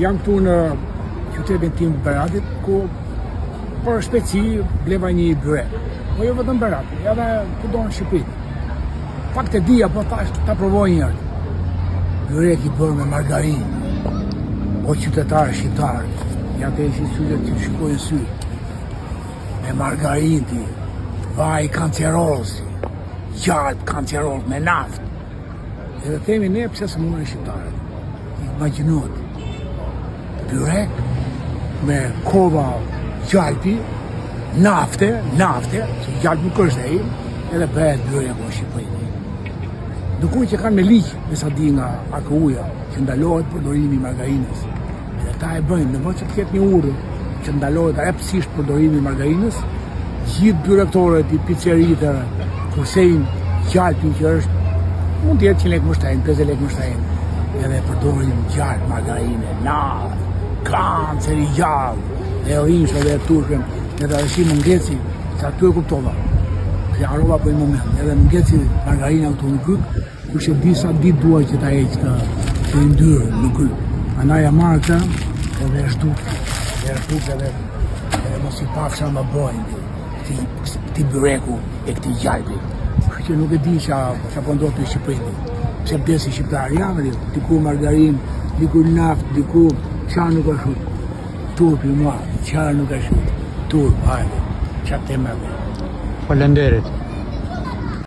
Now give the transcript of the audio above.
Jam këtu në qytetin tim Beratit, ku për shpejtësi bleva një byrek. Po jo vetëm Berat, edhe kudo në Shqipëri. Pak të dija, po tash ta provoj njërë. Byrek i bërë me margarinë. O qytetarë shqiptarë, ja të ishi syre që të shikojnë sy. Me margarinë ti, vaj kanceroz, gjartë kanceroz me naftë. Edhe themi ne pse së mundën shqiptarët. Imagjinohet. Byrek me kova gjalpi, nafte, që gjalpi nuk është e im, edhe bëhet byrek o Shqipëri. Dukuj që kanë me liqë, me sa di nga AKU-ja, që ndalohet përdorimi i margarinës. Edhe ta e bëjnë, në vend që të ketë një urdhër që ndalohet repsisht përdorimi i margarinës, gjithë byrektorët i pizzeritë kursejnë gjalpin që është, mund të jetë 100 lekë më shtajnë, 50 lekë më shtajnë, edhe përdorin gjalp margarinë, kanceri gjallë, dhe rinshë dhe turshën, edhe ashi më ngeci, që aty e kuptova. Që arrova për një moment, edhe më ngeci margarinë auto në kyk, ku që disa ditë duaj që ta eqë të ndyrë në kyk. Andaj e marrë të, edhe e shtuk, edhe mos i pafsha më bojnë, këti byreku e këti gjalpi. Që nuk e di që po ndodhë të Shqipëri. Pse besi shqiptarë javë, diku margarinë, diku naftë, diku qarë nuk është turpi mua, qarë nuk është turp, hajde, qatë të me. Falenderit.